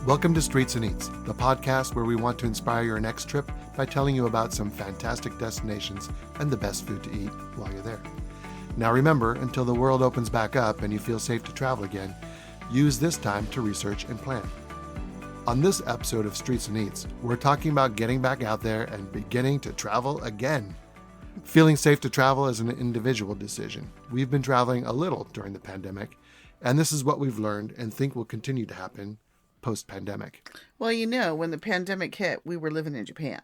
Welcome to Streets and Eats, the podcast where we want to inspire your next trip by telling you about some fantastic destinations and the best food to eat while you're there. Now remember, until the world opens back up and you feel safe to travel again, use this time to research and plan. On this episode of Streets and Eats, we're talking about getting back out there and beginning to travel again. Feeling safe to travel is an individual decision. We've been traveling a little during the pandemic, and this is what we've learned and think will continue to happen post-pandemic. Well, you know, when the pandemic hit, we were living in Japan.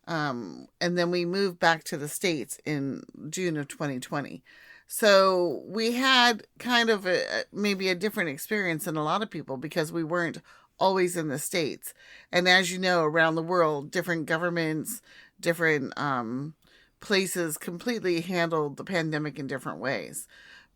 And then we moved back to the States in June of 2020. So we had kind of maybe a different experience than a lot of people because we weren't always in the States. And as you know, around the world, different governments, different places completely handled the pandemic in different ways.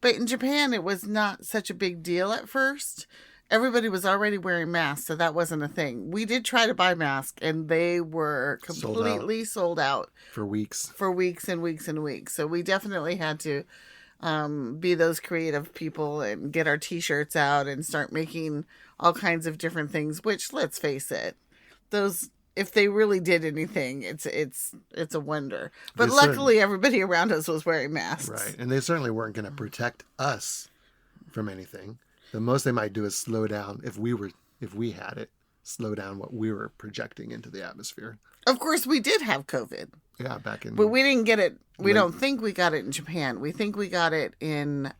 But in Japan, it was not such a big deal at first. Everybody was already wearing masks, so that wasn't a thing. We did try to buy masks, and they were completely sold out. For weeks. For weeks and weeks and weeks. So we definitely had to be those creative people and get our T-shirts out and start making all kinds of different things, which, let's face it, those, if they really did anything, it's a wonder. But luckily, everybody around us was wearing masks. Right, and they certainly weren't going to protect us from anything. The most they might do is slow down, if we had it, slow down what we were projecting into the atmosphere. Of course, we did have COVID. Yeah, back in... But we didn't get it, we don't think we got it in Japan. We think we got it in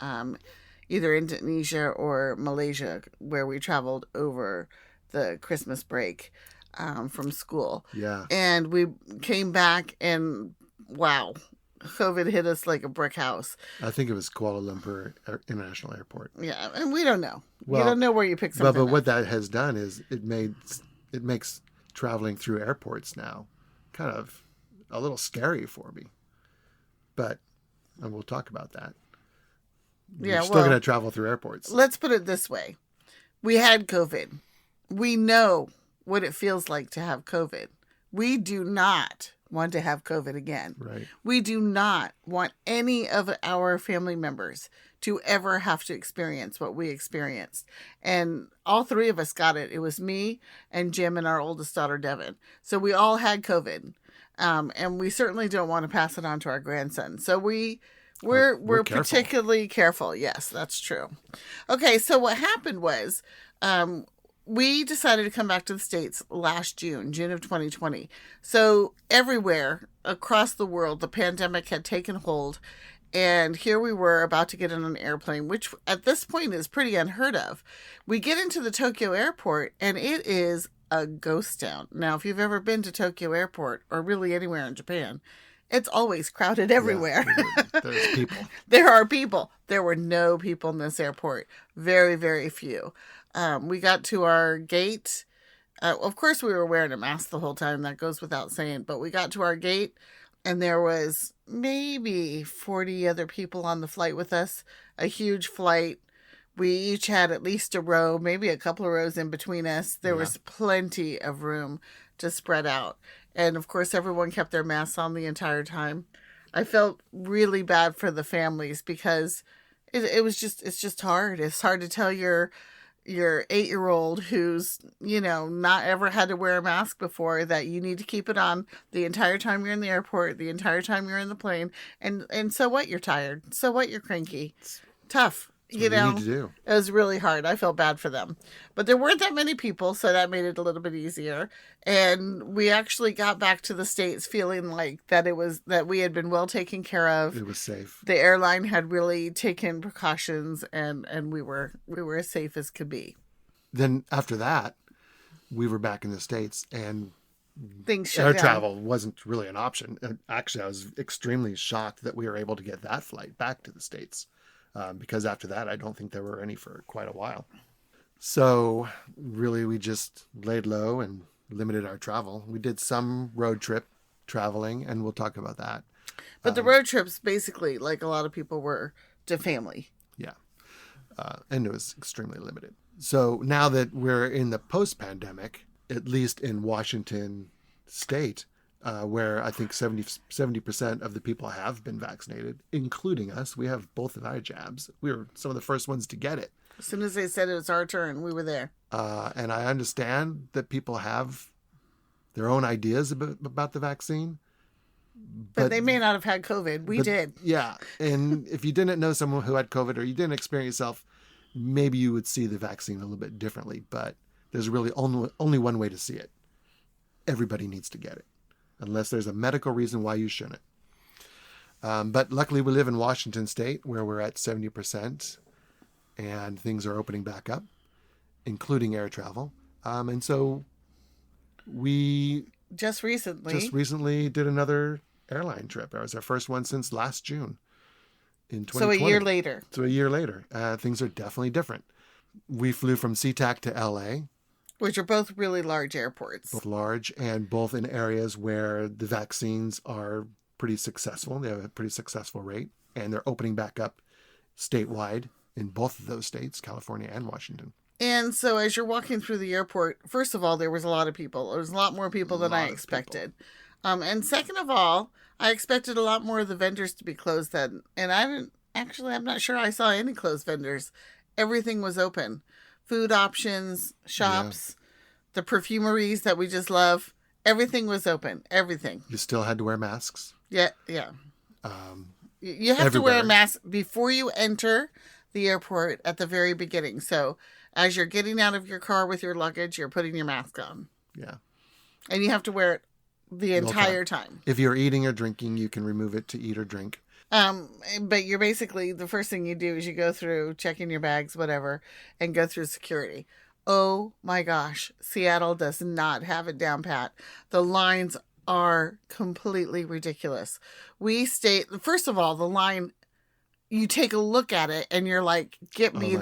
either Indonesia or Malaysia, where we traveled over the Christmas break from school. Yeah. And we came back and, wow, COVID hit us like a brick house. I think it was Kuala Lumpur International Airport. Yeah, and we don't know. Well, you don't know where you pick something but up. what that has done is it makes traveling through airports now kind of a little scary for me. But and we'll talk about that. You're still going to travel through airports. Let's put it this way. We had COVID. We know what it feels like to have COVID. We do not want to have COVID again. Right. We do not want any of our family members to ever have to experience what we experienced. And all three of us got it. It was me and Jim and our oldest daughter, Devin. So we all had COVID. And we certainly don't want to pass it on to our grandson. So we're particularly careful. Yes, that's true. Okay, so what happened was we decided to come back to the States last June of 2020. So everywhere across the world, the pandemic had taken hold. And here we were about to get in an airplane, which at this point is pretty unheard of. We get into the Tokyo airport and it is a ghost town. Now, if you've ever been to Tokyo airport or really anywhere in Japan, it's always crowded everywhere. Yeah, there's people. There are people. There were no people in this airport. Very, very few. We got to our gate. Of course, we were wearing a mask the whole time. That goes without saying. But we got to our gate, and there was maybe 40 other people on the flight with us. A huge flight. We each had at least a row, maybe a couple of rows in between us. There was plenty of room to spread out. And, of course, everyone kept their masks on the entire time. I felt really bad for the families because it's just hard. It's hard to tell your 8-year-old who's, not ever had to wear a mask before that you need to keep it on the entire time you're in the airport, the entire time you're in the plane. And so what? You're tired. So what? You're cranky. It's tough. You need to do. It was really hard. I felt bad for them. But there weren't that many people, so that made it a little bit easier. And we actually got back to the States feeling like that we had been well taken care of. It was safe. The airline had really taken precautions and we were as safe as could be. Then after that, we were back in the States and things shut air down. travel wasn't really an option. And actually, I was extremely shocked that we were able to get that flight back to the States. Because after that, I don't think there were any for quite a while. So really, we just laid low and limited our travel. We did some road trip traveling, and we'll talk about that. But the road trips, basically, like a lot of people were, to family. Yeah. And it was extremely limited. So now that we're in the post-pandemic, at least in Washington State, where I think 70% of the people have been vaccinated, including us. We have both of our jabs. We were some of the first ones to get it. As soon as they said it was our turn, we were there. And I understand that people have their own ideas about the vaccine. But they may not have had COVID. We did. Yeah. And if you didn't know someone who had COVID or you didn't experience yourself, maybe you would see the vaccine a little bit differently. But there's really only one way to see it. Everybody needs to get it, unless there's a medical reason why you shouldn't. But luckily we live in Washington State, where we're at 70%, and things are opening back up, including air travel. And so we just recently did another airline trip. It was our first one since last June in 2020. So a year later. Things are definitely different. We flew from SeaTac to LA. Which are both really large airports. Both large and both in areas where the vaccines are pretty successful. They have a pretty successful rate. And they're opening back up statewide in both of those states, California and Washington. And so as you're walking through the airport, first of all, there was a lot of people. There was a lot more people than I expected. And second of all, I expected a lot more of the vendors to be closed then. And I'm not sure I saw any closed vendors. Everything was open. Food options, shops, the perfumeries that we just love. Everything was open. Everything. You still had to wear masks. Yeah. You have to wear a mask before you enter the airport at the very beginning. So as you're getting out of your car with your luggage, you're putting your mask on. Yeah. And you have to wear it the entire time. If you're eating or drinking, you can remove it to eat or drink. But you're basically, the first thing you do is you go through, check in your bags, whatever, and go through security. Oh my gosh. Seattle does not have it down pat. The lines are completely ridiculous. First of all, the line, you take a look at it and you're like, get me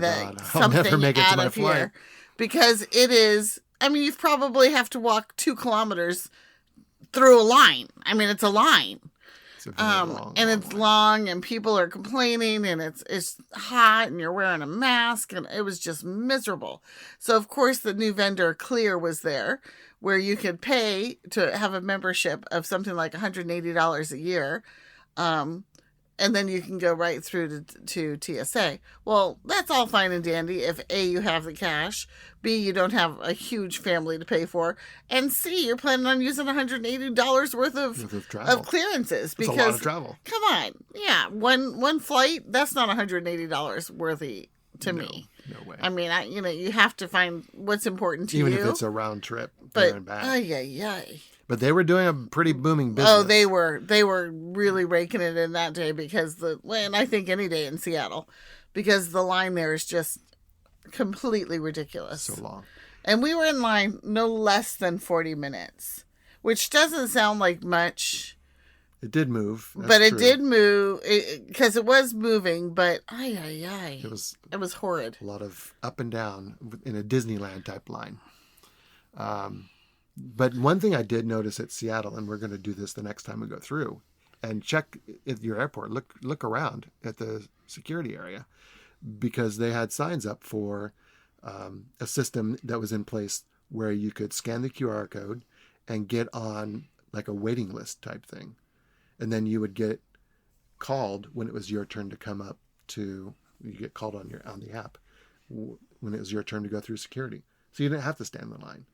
something out of here. Because it is, you probably have to walk 2 kilometers through a line. It's a line. It's long and people are complaining and it's hot and you're wearing a mask and it was just miserable. So of course the new vendor Clear was there, where you could pay to have a membership of something like $180 a year. And then you can go right through to TSA. Well, that's all fine and dandy if A, you have the cash, B, you don't have a huge family to pay for, and C, you're planning on using $180 worth of clearances. Because a lot of travel. Come on. Yeah, one flight, that's not $180 worthy to me. No way. You have to find what's important to you. Even if it's a round trip there and back. But they were doing a pretty booming business. Oh, they were really raking it in that day and I think any day in Seattle, because the line there is just completely ridiculous. So long. And we were in line no less than 40 minutes, which doesn't sound like much. It did move. It did move because it was moving, but it was horrid. A lot of up and down in a Disneyland type line. But one thing I did notice at Seattle, and we're going to do this the next time we go through, and check at your airport, look around at the security area, because they had signs up for a system that was in place where you could scan the QR code and get on like a waiting list type thing. And then you would get called when it was your turn to come up you get called on the app when it was your turn to go through security. So you didn't have to stand in the line.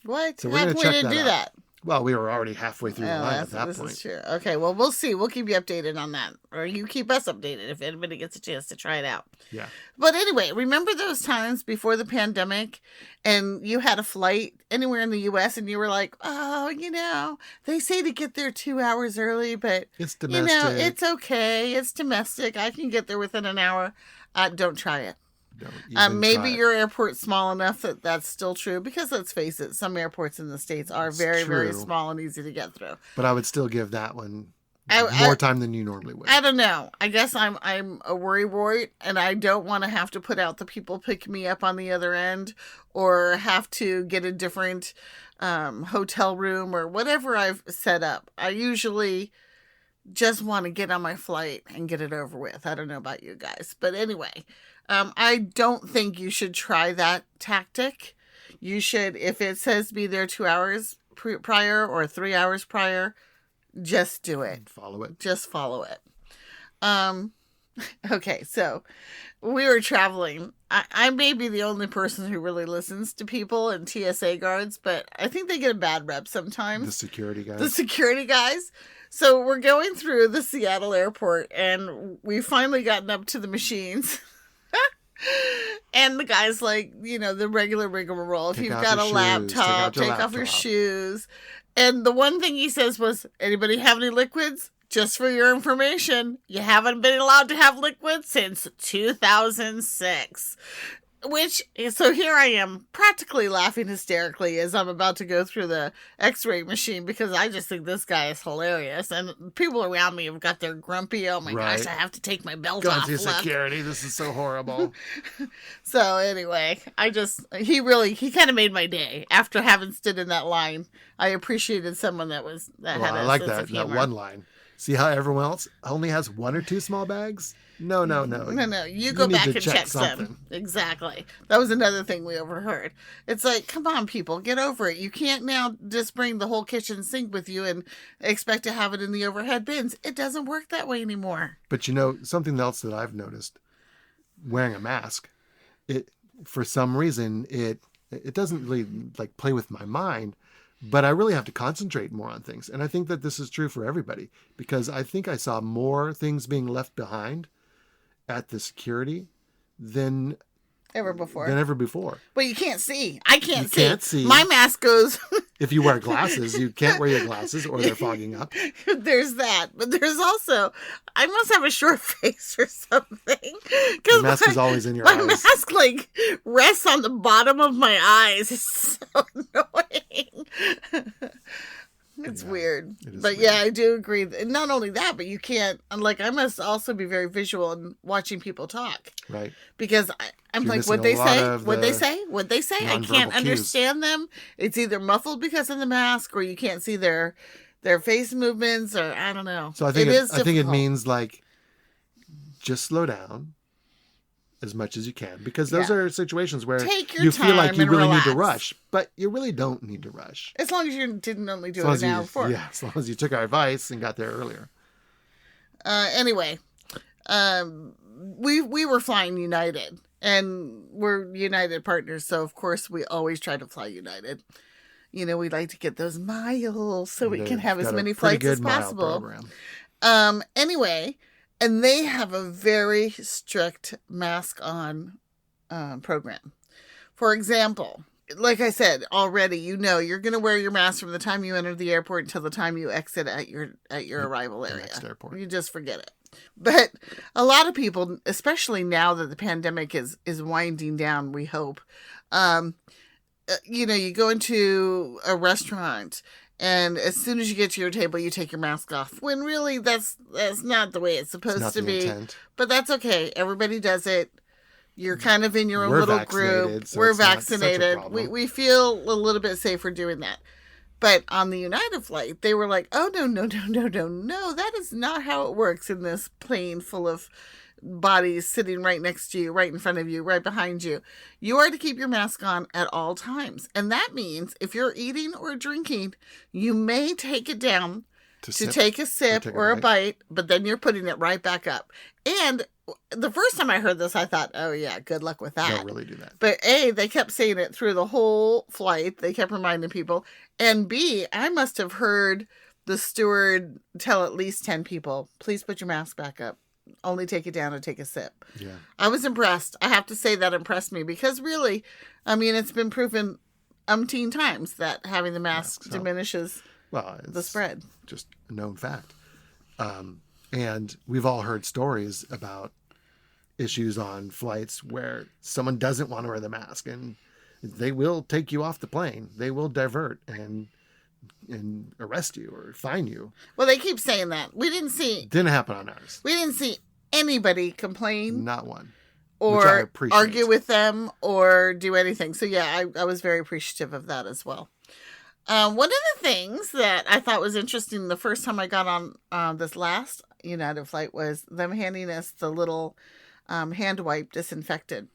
What? So we're going to check that out. That? Well, we were already halfway through the line at that point. This is true. Okay, well, we'll see. We'll keep you updated on that. Or you keep us updated if anybody gets a chance to try it out. Yeah. But anyway, remember those times before the pandemic and you had a flight anywhere in the U.S. and you were like, oh, they say to get there 2 hours early, but, it's domestic. It's okay. It's domestic. I can get there within an hour. Don't try it. Maybe your airport's small enough that's still true, because let's face it, some airports in the States are very, very small and easy to get through. But I would still give that one more time than you normally would. I don't know. I guess I'm a worrywart, and I don't want to have to put out the people pick me up on the other end, or have to get a different hotel room or whatever I've set up. I usually just want to get on my flight and get it over with. I don't know about you guys, but anyway. I don't think you should try that tactic. You should, if it says be there 2 hours, prior or 3 hours prior, just do it. Follow it. Just follow it. Okay, so we were traveling. I may be the only person who really listens to people and TSA guards, but I think they get a bad rep sometimes. The security guys. The security guys. So we're going through the Seattle airport, and we finally gotten up to the machines. And the guy's like, the regular rigmarole. If you've got a laptop, take off your shoes. And the one thing he says was, anybody have any liquids? Just for your information, you haven't been allowed to have liquids since 2006. So here I am practically laughing hysterically as I'm about to go through the x-ray machine because I just think this guy is hilarious. And people around me have got their grumpy, oh my gosh, I have to take my belt Going off. through security, this is so horrible. So anyway, he kind of made my day. After having stood in that line, I appreciated someone that had a I like sense of humor. that one line. See how everyone else only has 1 or 2 small bags? No. No. You go back and check something. them. Exactly. That was another thing we overheard. It's like, come on, people, get over it. You can't now just bring the whole kitchen sink with you and expect to have it in the overhead bins. It doesn't work that way anymore. But something else that I've noticed, wearing a mask, for some reason it doesn't really like play with my mind. But I really have to concentrate more on things. And I think that this is true for everybody because I think I saw more things being left behind at the security than ever before. But you can't see. I can't see. You can't see. My mask goes... If you wear glasses, you can't wear your glasses or they're fogging up. There's that. But there's also... I must have a short face or something. The mask is always in your eyes. My mask, rests on the bottom of my eyes. It's so annoying. It's weird. But yeah, I do agree. Not only that, but you can't, I must also be very visual in watching people talk. Right. Because I'm like, what'd they say? What'd they say? What'd they say? I can't understand them. It's either muffled because of the mask or you can't see their face movements or I don't know. So I think it means just slow down as much as you can because those are situations where you feel like you really need to rush, but you really don't need to rush. As long as you didn't only do it an hour before. Yeah, as long as you took our advice and got there earlier. Anyway, we were flying United and we're United partners. So of course we always try to fly United. We like to get those miles so we can have as many flights as possible. Anyway, and they have a very strict mask on program. For example, like I said already, you're going to wear your mask from the time you enter the airport until the time you exit at your arrival area. Next airport. You just forget it. But a lot of people, especially now that the pandemic is winding down, we hope, you go into a restaurant and as soon as you get to your table, you take your mask off. When really, that's not the way it's supposed to be. Intent. But that's okay. Everybody does it. You're kind of in your own little group. So we're vaccinated. We feel a little bit safer doing that. But on the United flight, they were like, oh, no. That is not how it works in this plane full of bodies sitting right next to you, right in front of you, right behind you. You are to keep your mask on at all times. And that means if you're eating or drinking, you may take it down to take a sip or a bite, but then you're putting it right back up. And the first time I heard this, I thought, oh yeah, good luck with that. Don't really do that. But A, they kept saying it through the whole flight. They kept reminding people. And B, I must have heard the steward tell at least 10 people, please put your mask back up. Only take it down and take a sip. Yeah. I was impressed. I have to say that impressed me because really, it's been proven umpteen times that having the mask diminishes the spread. Just a known fact. And we've all heard stories about issues on flights where someone doesn't want to wear the mask and they will take you off the plane. They will divert and arrest you or fine you. Well, they keep saying that. Didn't happen on ours. We didn't see anybody complain. Not one. Or argue with them or do anything. So yeah, I was very appreciative of that as well. One of the things that I thought was interesting the first time I got on this last United flight was them handing us the little hand wipe disinfectant.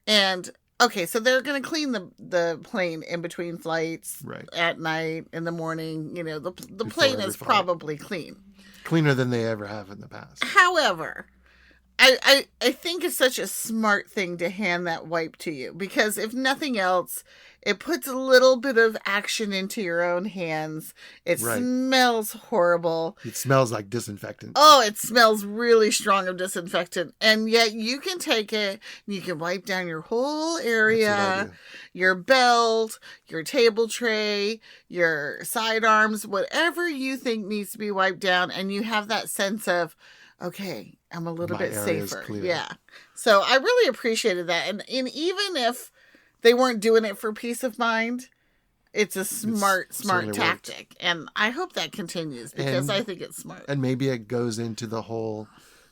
And Okay, so they're going to clean the plane in between flights, Right. at night, in the morning. The Before plane every is flight. probably clean. Cleaner than they ever have in the past. However, I think it's such a smart thing to hand that wipe to you, because if nothing else, it puts a little bit of action into your own hands. It Right. smells horrible. It smells like disinfectant. Oh, it smells really strong of disinfectant. And yet you can take it and you can wipe down your whole That's what I area, do. your belt, your table tray, your sidearms, whatever you think needs to be wiped down. And you have that sense of, okay, I'm a little My bit area is safer. clear. Yeah. So I really appreciated that. And even if they weren't doing it for peace of mind, it's a smart certainly worked. tactic. And I hope that continues, because And- I think it's smart. And maybe it goes into the whole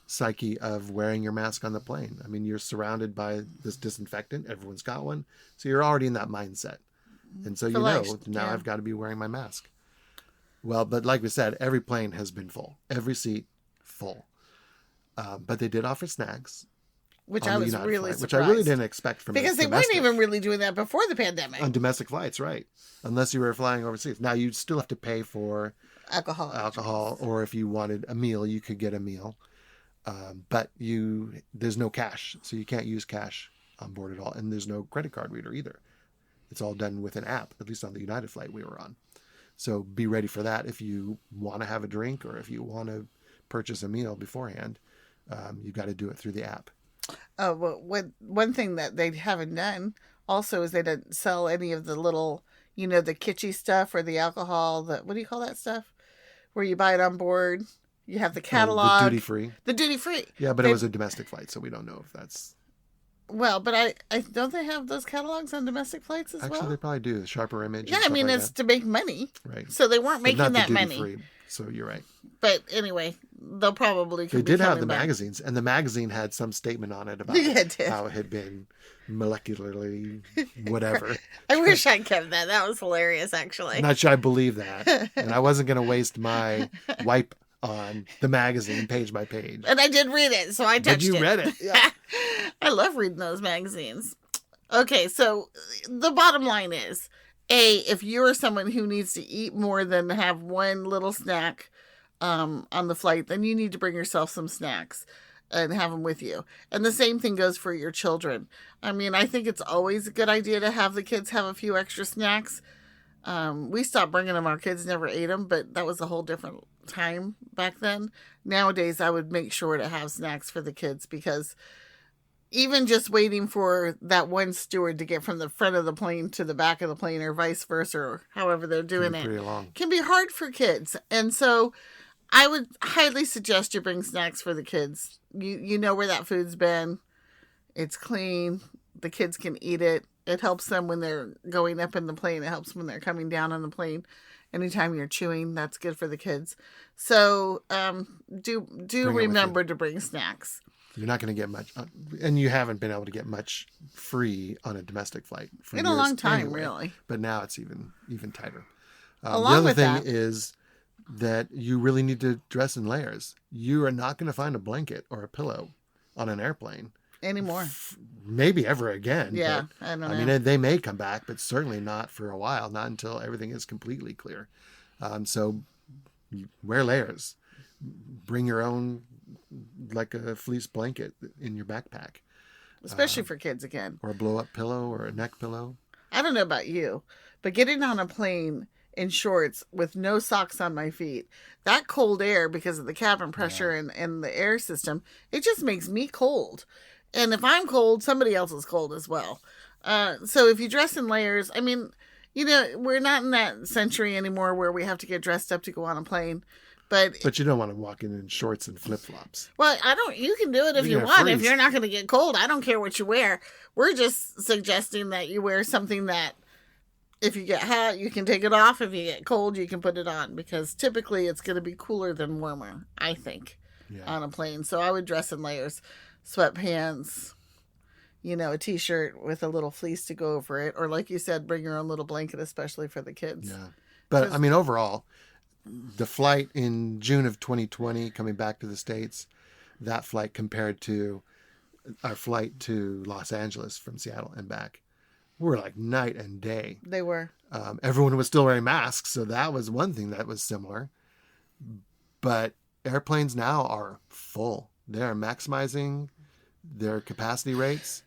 psyche of wearing your mask on the plane. I mean, you're surrounded by this disinfectant. Everyone's got one. So you're already in that mindset. And so For life, now yeah. I've got to be wearing my mask. Well, but like we said, every plane has been full. Every seat full. But they did offer snacks. Which on I the was United really flight, surprised. which I really didn't expect from because they domestic. weren't even really doing that before the pandemic. On domestic flights, right? Unless you were flying overseas. Now you still have to pay for Alcohol. or if you wanted a meal, you could get a meal. But there's no cash, so you can't use cash on board at all, and there's no credit card reader either. It's all done with an app, at least on the United flight we were on. So be ready for that if you want to have a drink or if you want to purchase a meal beforehand. You've got to do it through the app. Oh, well, one thing that they haven't done also is they didn't sell any of the little, the kitschy stuff or the alcohol. What do you call that stuff? Where you buy it on board. You have the catalog. The duty free. The duty free. Yeah, but it was a domestic flight, so we don't know if that's... Well, but I don't they have those catalogs on domestic flights as Actually, well? they probably do. The Sharper Image. Yeah, and I stuff mean, like it's to make money. that. Right. So they weren't But making not the that duty money. free. So you're right. But anyway, they'll probably They be did have coming the back. magazines, and the magazine had some statement on it about Yeah, it did. how it had been molecularly whatever. I wish I kept that. That was hilarious, actually. I'm not sure I believe that. And I wasn't going to waste my wipe on the magazine page by page. And I did read it, so I touched it. But you read it. Yeah. I love reading those magazines. Okay, so the bottom line is, if you're someone who needs to eat more than have one little snack on the flight, then you need to bring yourself some snacks and have them with you. And the same thing goes for your children. I mean, I think it's always a good idea to have the kids have a few extra snacks. We stopped bringing them. Our kids never ate them, but that was a whole different time back then. Nowadays, I would make sure to have snacks for the kids, because even just waiting for that one steward to get from the front of the plane to the back of the plane, or vice versa, or however they're doing it, Pretty long. can be hard for kids. And so I would highly suggest you bring snacks for the kids. You know where that food's been. It's clean. The kids can eat it. It helps them when they're going up in the plane. It helps when they're coming down on the plane. Anytime you're chewing, that's good for the kids. So do with you. remember to bring snacks. You're not going to get much, and you haven't been able to get much free on a domestic flight for In a years long time, anyway. really. But now it's even tighter. Along the other with thing that- is that you really need to dress in layers. You are not going to find a blanket or a pillow on an airplane Anymore. maybe ever again. Yeah, but, I don't know. I mean, they may come back, but certainly not for a while, not until everything is completely clear. So wear layers. Bring your own, like a fleece blanket in your backpack, Especially for kids again. or a blow-up pillow or a neck pillow. I don't know about you, but getting on a plane in shorts with no socks on my feet, that cold air, because of the cabin pressure and the air system, it just makes me cold. And if I'm cold, somebody else is cold as well. So if you dress in layers, I mean, we're not in that century anymore where we have to get dressed up to go on a plane. But you don't want to walk in shorts and flip-flops. well, you can do it if You're you gonna want. If freeze. you're not going to get cold, I don't care what you wear. We're just suggesting that you wear something that, if you get hot, you can take it off. If you get cold, you can put it on, because typically it's going to be cooler than warmer, I think, on a plane. So I would dress in layers, sweatpants, a t-shirt with a little fleece to go over it. Or like you said, bring your own little blanket, especially for the kids. Yeah. But I mean, overall, the flight in June of 2020 coming back to the States, that flight compared to our flight to Los Angeles from Seattle and back were like night and day. They were. Everyone was still wearing masks, so that was one thing that was similar. But airplanes now are full. They are maximizing their capacity rates.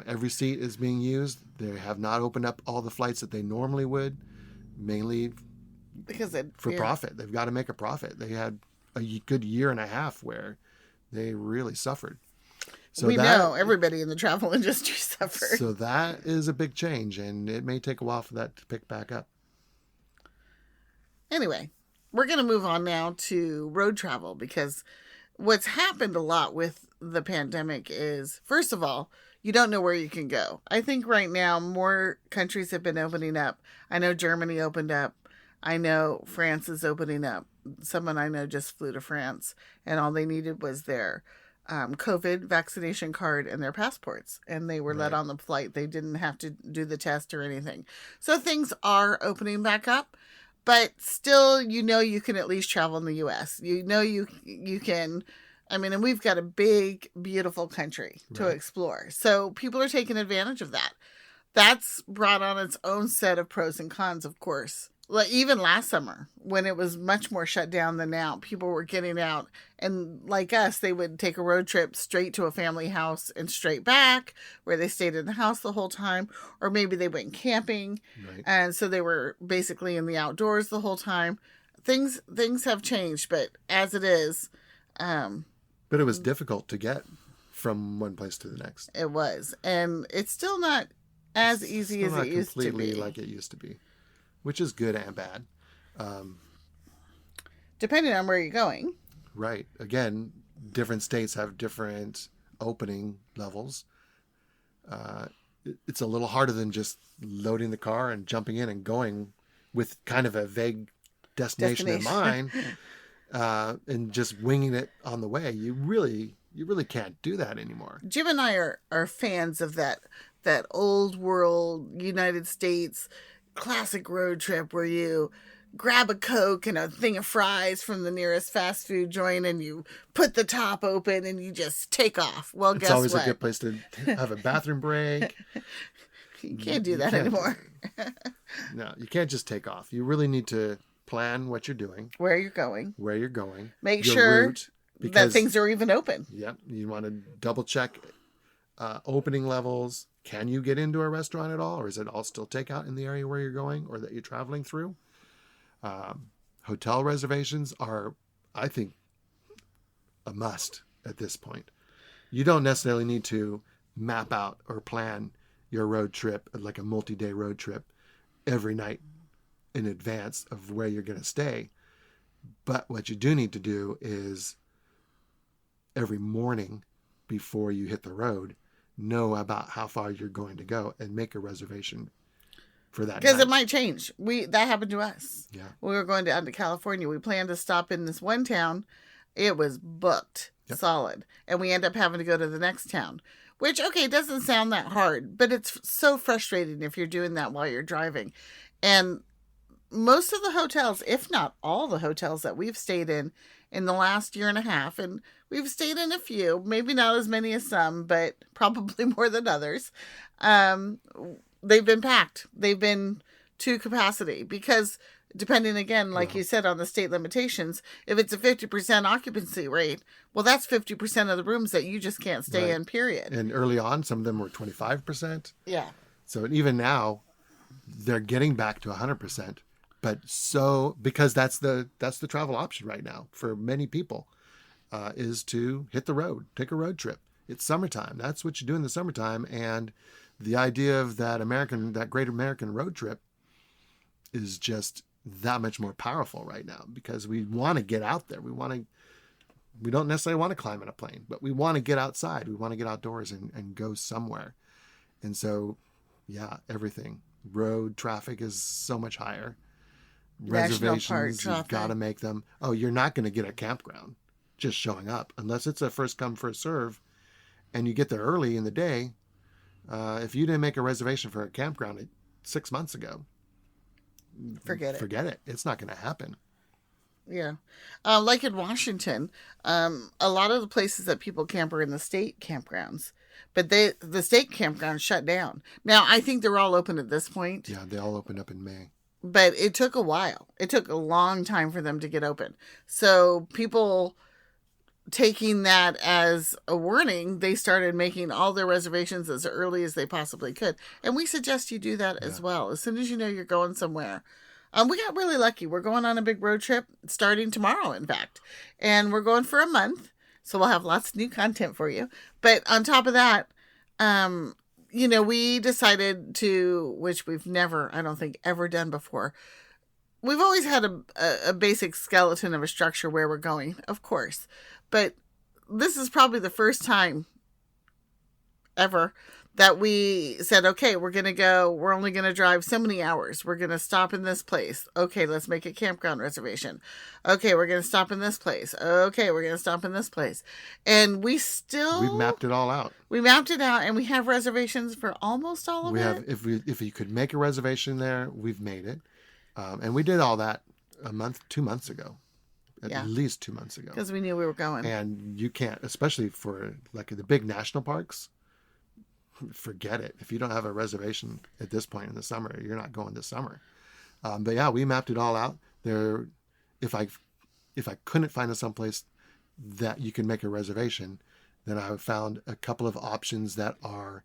Every seat is being used. They have not opened up all the flights that they normally would, mainly Because for profit. They've got to make a profit. They had a good year and a half where they really suffered. So we know everybody in the travel industry suffered. So that is a big change, and it may take a while for that to pick back up. Anyway, we're going to move on now to road travel, because what's happened a lot with the pandemic is, first of all, you don't know where you can go. I think right now more countries have been opening up. I know Germany opened up. I know France is opening up. Someone I know just flew to France, and all they needed was their COVID vaccination card and their passports, and they were let on the flight. They didn't have to do the test or anything. So things are opening back up, but still, you can at least travel in the U.S. You can. I mean, and we've got a big, beautiful country to explore. So people are taking advantage of that. That's brought on its own set of pros and cons, of course. Like even last summer, when it was much more shut down than now, people were getting out, and like us, they would take a road trip straight to a family house and straight back, where they stayed in the house the whole time, or maybe they went camping, and so they were basically in the outdoors the whole time. Things have changed, but as it is, but it was difficult to get from one place to the next. It was, and it's still not as easy as it used to be. Completely like it used to be. Which is good and bad. Depending on where you're going. Right. Again, different states have different opening levels. It's a little harder than just loading the car and jumping in and going with kind of a vague destination in mind and just winging it on the way. You really can't do that anymore. Jim and I are fans of that old world United States classic road trip where you grab a Coke and a thing of fries from the nearest fast food joint, and you put the top open and you just take off. Well, guess what? It's always a good place to have a bathroom break. You can't do that anymore. No, you can't just take off. You really need to plan what you're doing. Where you're going. Make sure that things are even open. Yep. You want to double check opening levels. Can you get into a restaurant at all? Or is it all still takeout in the area where you're going or that you're traveling through? Hotel reservations are, I think, a must at this point. You don't necessarily need to map out or plan your road trip, like a multi-day road trip, every night in advance of where you're going to stay. But what you do need to do is every morning before you hit the road, know about how far you're going to go and make a reservation for that. Because it might change. That happened to us. Yeah. We were going down to California. We planned to stop in this one town. It was booked solid. And we end up having to go to the next town. Which, okay, doesn't sound that hard, but it's so frustrating if you're doing that while you're driving. And most of the hotels, if not all the hotels that we've stayed in the last year and a half, and we've stayed in a few, maybe not as many as some, but probably more than others, they've been packed. They've been to capacity because depending, again, like you said, on the state limitations, if it's a 50% occupancy rate, well, that's 50% of the rooms that you just can't stay in, period. And early on, some of them were 25%. Yeah. So even now, they're getting back to 100%. But because that's the travel option right now for many people, is to hit the road, take a road trip. It's summertime. That's what you do in the summertime. And the idea of that great American road trip is just that much more powerful right now because we want to get out there. We don't necessarily want to climb in a plane, but we want to get outside. We want to get outdoors and go somewhere. And so, yeah, everything. Road traffic is so much higher. Reservations, you've got to make them. Oh, you're not going to get a campground just showing up unless it's a first come, first serve. And you get there early in the day. If you didn't make a reservation for a campground 6 months ago, forget it. It's not going to happen. Yeah. Like in Washington, a lot of the places that people camp are in the state campgrounds, but the state campgrounds shut down. Now, I think they're all open at this point, Yeah, they all opened up in May. but it took a while. It took a long time for them to get open. So people taking that as a warning, they started making all their reservations as early as they possibly could. And we suggest you do that as well. As soon as you know you're going somewhere. We got really lucky. We're going on a big road trip starting tomorrow, in fact. And we're going for a month. So we'll have lots of new content for you. But on top of that, we decided to, which we've never, I don't think, ever done before. We've always had a basic skeleton of a structure where we're going, of course. But this is probably the first time ever that we said, okay, we're only going to drive so many hours. We're going to stop in this place. Okay, let's make a campground reservation. Okay, we're going to stop in this place. Okay, we're going to stop in this place. And we've mapped it all out. We mapped it out, and we have reservations for almost all of it. If you could make a reservation there, we've made it. And we did all that 2 months ago. At least 2 months ago. Because we knew we were going. And you can't, especially for like the big national parks, forget it. If you don't have a reservation at this point in the summer, you're not going this summer. But yeah, we mapped it all out. If I couldn't find someplace that you can make a reservation, then I found a couple of options that are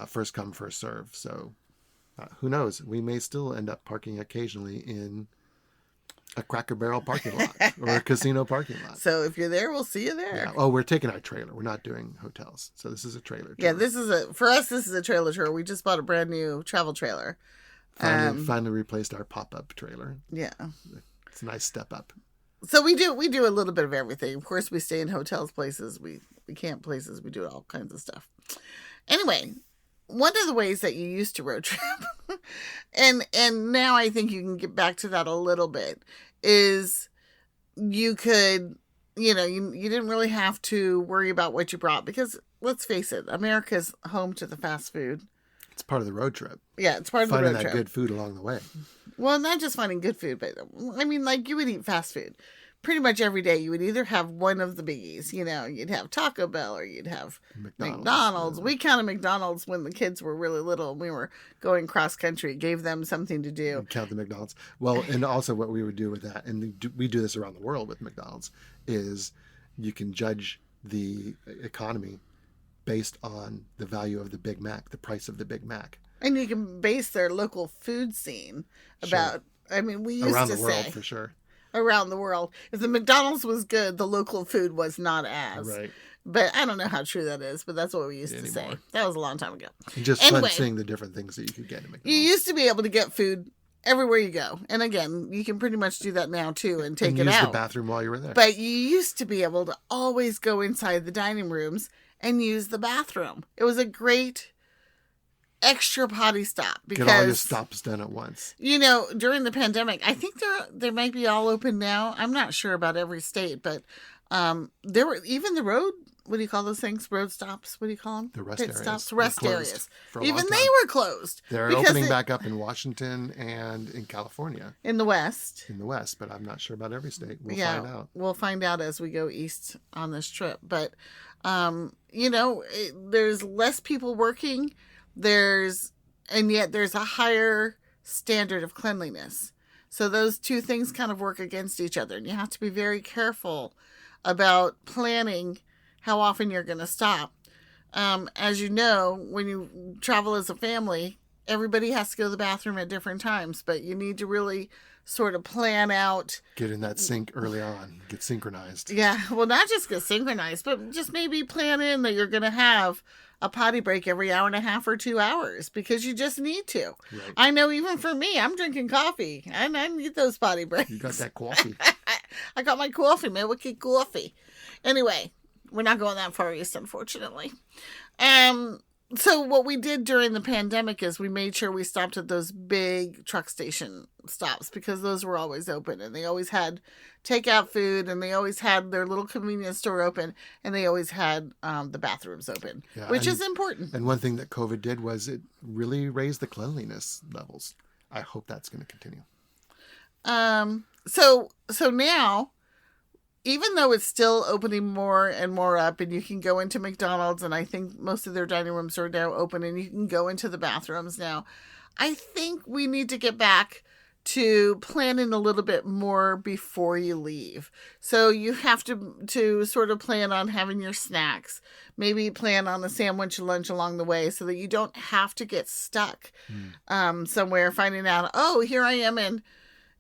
first come, first serve. So who knows? We may still end up parking occasionally in a Cracker Barrel parking lot or a casino parking lot. So if you're there, we'll see you there. Yeah. Oh, we're taking our trailer. We're not doing hotels. So this is a trailer tour. Yeah, for us, this is a trailer tour. We just bought a brand new travel trailer. Finally replaced our pop-up trailer. Yeah. It's a nice step up. So we do a little bit of everything. Of course, we stay in hotels, places, we camp places, we do all kinds of stuff. Anyway, one of the ways that you used to road trip, and now I think you can get back to that a little bit, is you could, you didn't really have to worry about what you brought because, let's face it, America's home to the fast food. It's part of the road trip. Yeah, it's part of the road trip. Finding that good food along the way. Well, not just finding good food, but I mean, like you would eat fast food. Pretty much every day you would either have one of the biggies, you'd have Taco Bell or you'd have McDonald's. We counted McDonald's when the kids were really little and we were going cross country. It gave them something to do. We'd count the McDonald's. Well, and also what we would do with that, and we do this around the world with McDonald's, is you can judge the economy based on the value of the Big Mac, the price of the Big Mac. And you can base their local food scene about, sure. I mean, we used around to the world, say. For sure. Around the world. If the McDonald's was good, the local food was not as. Right. But I don't know how true that is, but that's what we used to say. That was a long time ago. Just fun seeing the different things that you could get at McDonald's. You used to be able to get food everywhere you go. And again, you can pretty much do that now too and take it out. Use the bathroom while you were there. But you used to be able to always go inside the dining rooms and use the bathroom. It was a great extra potty stop because get all your stops done at once. During the pandemic, I think they might be all open now. I'm not sure about every state, but there were even the road. What do you call those things? Road stops. What do you call them? The rest Pit areas. Stops. Rest areas. Even they were closed. They're opening back up in Washington and in California. In the West. But I'm not sure about every state. We'll find out. We'll find out as we go east on this trip. But there's less people working. And yet there's a higher standard of cleanliness. So those two things kind of work against each other. And you have to be very careful about planning how often you're going to stop. As you know, when you travel as a family, everybody has to go to the bathroom at different times, but you need to really sort of plan out. Get in that sync early on. Get synchronized. Yeah. Well, not just get synchronized, but just maybe plan in that you're going to have a potty break every hour and a half or 2 hours because you just need to. Right. I know even for me, I'm drinking coffee and I need those potty breaks. You got that coffee. I got my coffee, man. Wicked coffee. Anyway, we're not going that far east, unfortunately. So what we did during the pandemic is we made sure we stopped at those big truck station stops because those were always open and they always had takeout food and they always had their little convenience store open and they always had the bathrooms open, which is important. And one thing that COVID did was it really raised the cleanliness levels. I hope that's going to continue. So now, even though it's still opening more and more up, and you can go into McDonald's, and I think most of their dining rooms are now open, and you can go into the bathrooms now, I think we need to get back to planning a little bit more before you leave. So you have to sort of plan on having your snacks, maybe plan on a sandwich lunch along the way, so that you don't have to get stuck somewhere finding out, oh, here I am in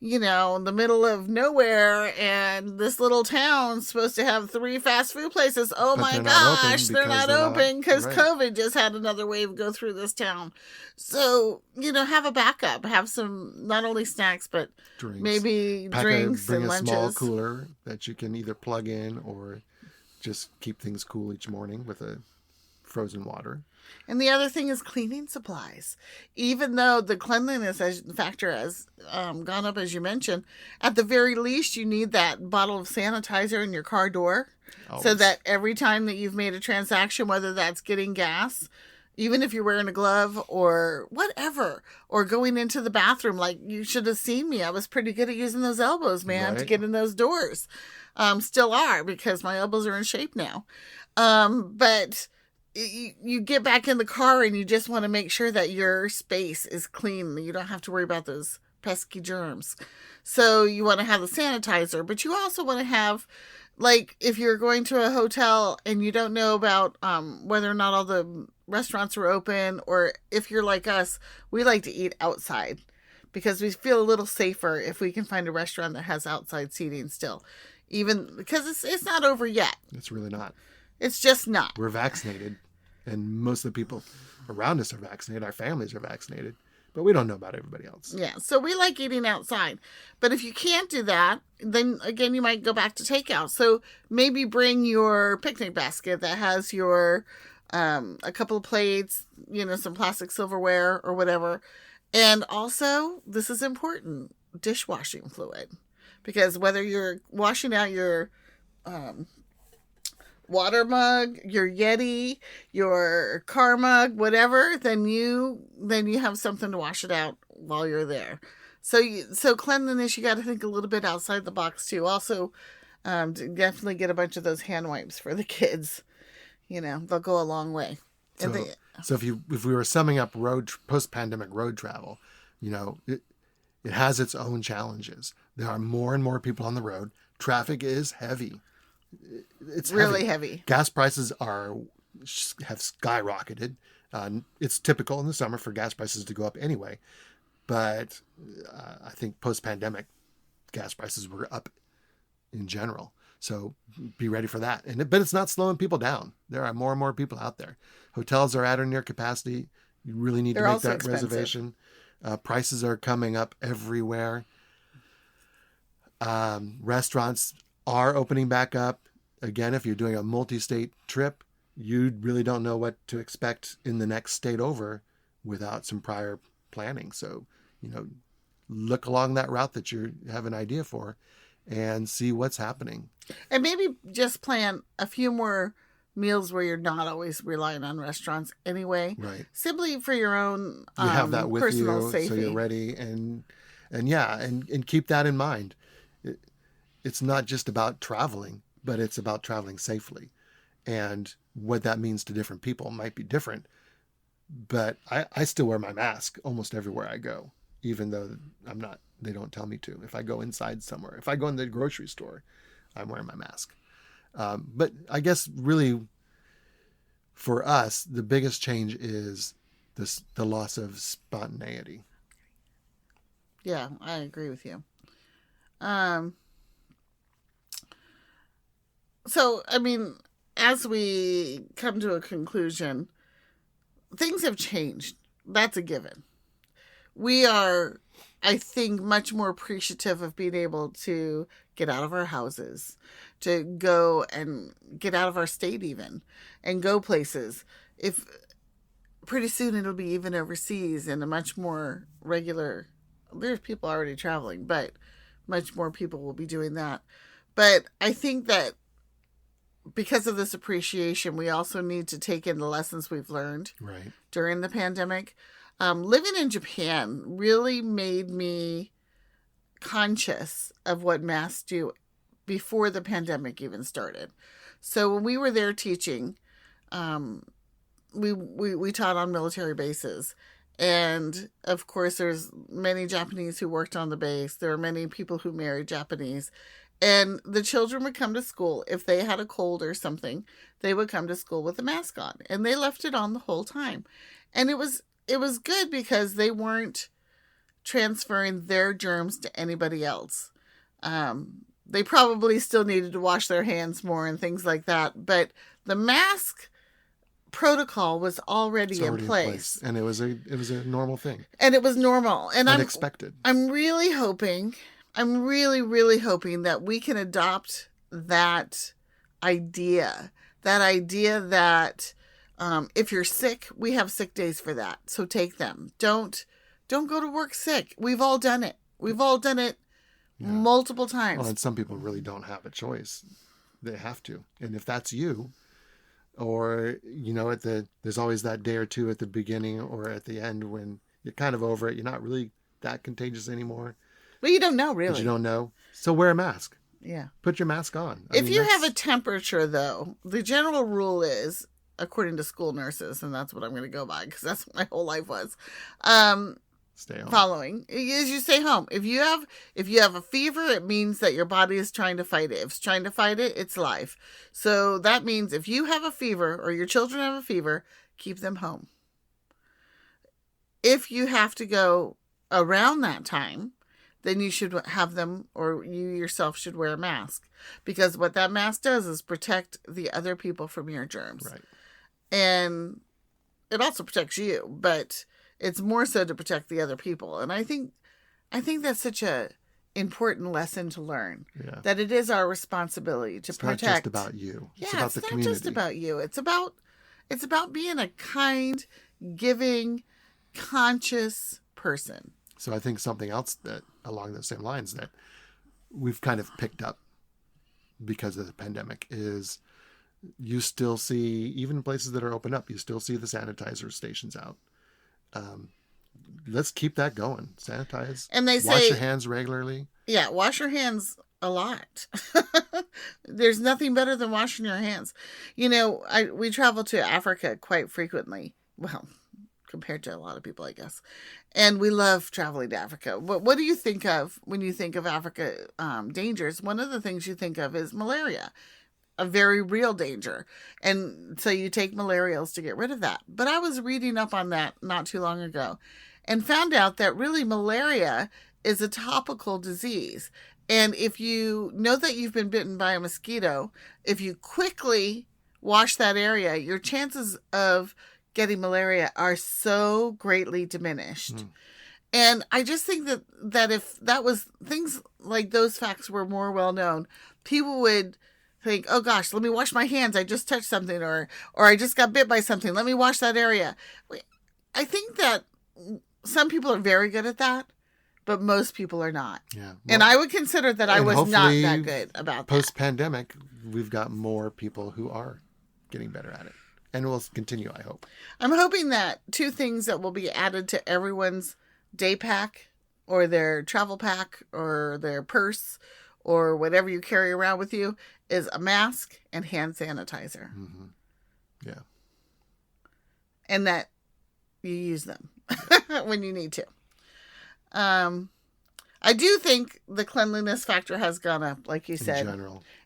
the middle of nowhere, and this little town's supposed to have 3 fast food places. Oh But my they're not open gosh, they're not because they're open because right. COVID just had another wave go through this town. So, have a backup. Have some, not only snacks, but Drinks. maybe drinks Bring and a small lunches. cooler that you can either plug in or just keep things cool each morning with a frozen water. And the other thing is cleaning supplies. Even though the cleanliness factor has gone up, as you mentioned, at the very least, you need that bottle of sanitizer in your car door. So Always. that every time that you've made a transaction, whether that's getting gas, even if you're wearing a glove or whatever, or going into the bathroom, like you should have seen me. I was pretty good at using those elbows, man, to Right. get in those doors. Still are, because my elbows are in shape now. But you get back in the car and you just want to make sure that your space is clean. You don't have to worry about those pesky germs. So you want to have the sanitizer, but you also want to have, like, if you're going to a hotel and you don't know about whether or not all the restaurants are open, or if you're like us, we like to eat outside because we feel a little safer if we can find a restaurant that has outside seating still, even because it's not over yet. It's really not. It's just not. We're vaccinated, and most of the people around us are vaccinated. Our families are vaccinated, but we don't know about everybody else. Yeah, so we like eating outside. But if you can't do that, then again, you might go back to takeout. So maybe bring your picnic basket that has your a couple of plates, some plastic silverware or whatever. And also, this is important, dishwashing fluid. Because whether you're washing out your water mug, your Yeti, your car mug, whatever, then you have something to wash it out while you're there. So cleanliness, you got to think a little bit outside the box too. Also, definitely get a bunch of those hand wipes for the kids. They'll go a long way. So if we were summing up post-pandemic road travel, it has its own challenges. There are more and more people on the road. Traffic is heavy. It's really heavy. Gas prices have skyrocketed. It's typical in the summer for gas prices to go up anyway, but I think post-pandemic gas prices were up in general. So be ready for that. But it's not slowing people down. There are more and more people out there. Hotels are at or near capacity. You really need to make also that expensive. Reservation. Prices are coming up everywhere. Restaurants are opening back up. Again, if you're doing a multi-state trip, you really don't know what to expect in the next state over without some prior planning. So, look along that route that you have an idea for and see what's happening. And maybe just plan a few more meals where you're not always relying on restaurants anyway. Right. Simply for your own You have that with personal you, safety. so you're ready, and keep that in mind. It's not just about traveling, but it's about traveling safely, and what that means to different people might be different. But I still wear my mask almost everywhere I go, even though I'm not. They don't tell me to. If I go inside somewhere, if I go in the grocery store, I'm wearing my mask. But I guess really, for us, the biggest change is the loss of spontaneity. Yeah, I agree with you. So, I mean, as we come to a conclusion, things have changed. That's a given. We are, I think, much more appreciative of being able to get out of our houses, to go and get out of our state even, and go places. If pretty soon it'll be even overseas in a much more regular, there's people already traveling, but much more people will be doing that. But I think that because of this appreciation, we also need to take in the lessons we've learned Right. during the pandemic. Living in Japan really made me conscious of what masks do before the pandemic even started. So when we were there teaching, we taught on military bases. And of course, there's many Japanese who worked on the base. There are many people who married Japanese. And the children would come to school. If they had a cold or something, they would come to school with a mask on. And they left it on the whole time. And it was good because they weren't transferring their germs to anybody else. They probably still needed to wash their hands more and things like that. But the mask protocol was already in place. And it was a normal thing. And it was normal. And unexpected. I'm really hoping, really hoping that we can adopt that idea that if you're sick, we have sick days for that. So take them. Don't go to work sick. We've all done it. Multiple times. Well, and some people really don't have a choice. They have to. And if that's you, or, there's always that day or two at the beginning or at the end when you're kind of over it. You're not really that contagious anymore. Well, you don't know, really. But you don't know. So wear a mask. Yeah. Put your mask on. If you have a temperature, though, the general rule is, according to school nurses, and that's what I'm going to go by because that's what my whole life was, stay home. Following is you stay home. If you have a fever, it means that your body is trying to fight it. If it's trying to fight it, it's life. So that means if you have a fever or your children have a fever, keep them home. If you have to go around that time, then you should have them, or you yourself should wear a mask, because what that mask does is protect the other people from your germs. Right. And it also protects you, but it's more so to protect the other people. And I think that's such a important lesson to learn. Yeah. That it is our responsibility to protect. It's not just about you. It's about the community. It's not just about you. It's about being a kind, giving, conscious person. So I think something else that along those same lines that we've kind of picked up because of the pandemic is you still see, even places that are open up, you still see the sanitizer stations out. Let's keep that going. Sanitize. And they say, wash your hands regularly. Yeah, wash your hands a lot. There's nothing better than washing your hands. We travel to Africa quite frequently. Well, compared to a lot of people, I guess. And we love traveling to Africa. What do you think of when you think of Africa dangers? One of the things you think of is malaria. A very real danger. And so you take malarials to get rid of that. But I was reading up on that not too long ago and found out that really malaria is a topical disease. And if you know that you've been bitten by a mosquito, if you quickly wash that area, your chances of getting malaria are so greatly diminished. Mm. And I just think that if that was, things like those facts were more well known, people would think, oh gosh, let me wash my hands. I just touched something, or I just got bit by something. Let me wash that area. I think that some people are very good at that, but most people are not. Yeah. Well, and I would consider that I was not that good about that. Post-pandemic, we've got more people who are getting better at it. And will continue, I hope. I'm hoping that two things that will be added to everyone's day pack or their travel pack or their purse or whatever you carry around with you is a mask and hand sanitizer. Mm-hmm. Yeah. And that you use them when you need to. I do think the cleanliness factor has gone up, like you said.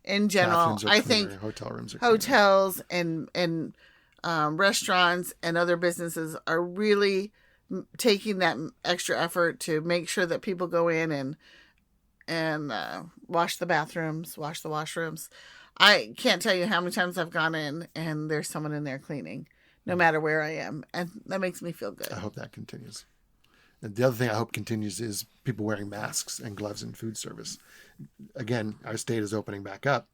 In general, I think hotel rooms are hotels and restaurants and other businesses are really taking that extra effort to make sure that people go in and wash the bathrooms, wash the washrooms. I can't tell you how many times I've gone in and there's someone in there cleaning, no matter where I am. And that makes me feel good. I hope that continues. And the other thing I hope continues is people wearing masks and gloves in food service. Again, our state is opening back up.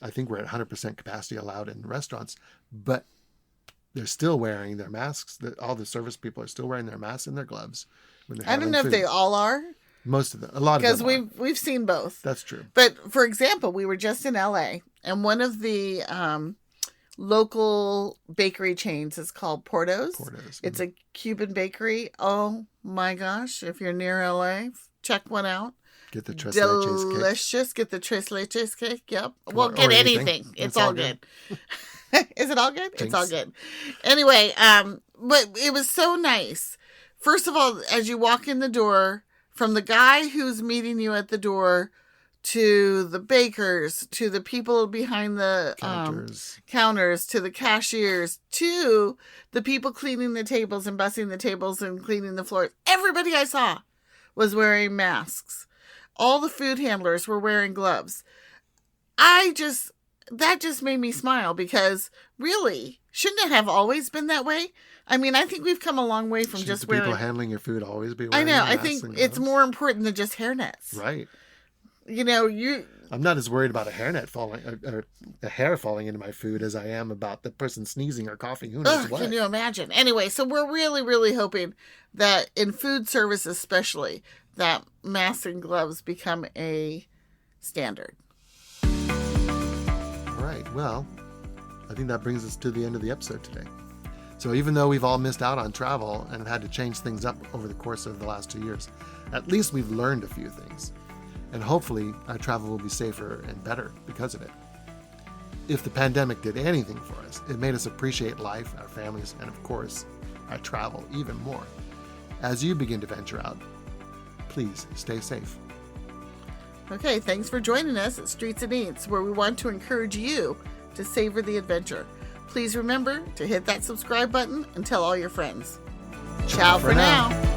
I think we're at 100% capacity allowed in restaurants, but they're still wearing their masks. All the service people are still wearing their masks and their gloves when they're I don't know if they all are. Most of them, a lot of them. Because we've seen both. That's true. But for example, we were just in LA, and one of the local bakery chains is called Porto's. It's a Cuban bakery. Oh my gosh! If you're near LA, check one out. Get the tres leches cake. Delicious. Get the tres leches cake. Yep. Or Get anything. anything. It's all good. Is it all good? It's all good. Anyway, but it was so nice. First of all, as you walk in the door, from the guy who's meeting you at the door to the bakers, to the people behind the counters, to the cashiers, to the people cleaning the tables and bussing the tables and cleaning the floors. Everybody I saw was wearing masks. All the food handlers were wearing gloves. That just made me smile, because really, shouldn't it have always been that way? I mean, I think we've come a long way from Shouldn't just the wearing... people handling your food always be wearing I know. masks I think and it's gloves? more important than just hairnets. Right. You know, I'm not as worried about a hairnet falling, or a hair falling into my food, as I am about the person sneezing or coughing. Who knows what? Can you imagine? Anyway, so we're really, really hoping that in food service especially, that masks and gloves become a standard. All right. Well, I think that brings us to the end of the episode today. So even though we've all missed out on travel and have had to change things up over the course of the last 2 years, at least we've learned a few things. And hopefully our travel will be safer and better because of it. If the pandemic did anything for us, it made us appreciate life, our families, and of course, our travel even more. As you begin to venture out, please stay safe. Okay, thanks for joining us at Streets and Eats, where we want to encourage you to savor the adventure. Please remember to hit that subscribe button and tell all your friends. Ciao for now.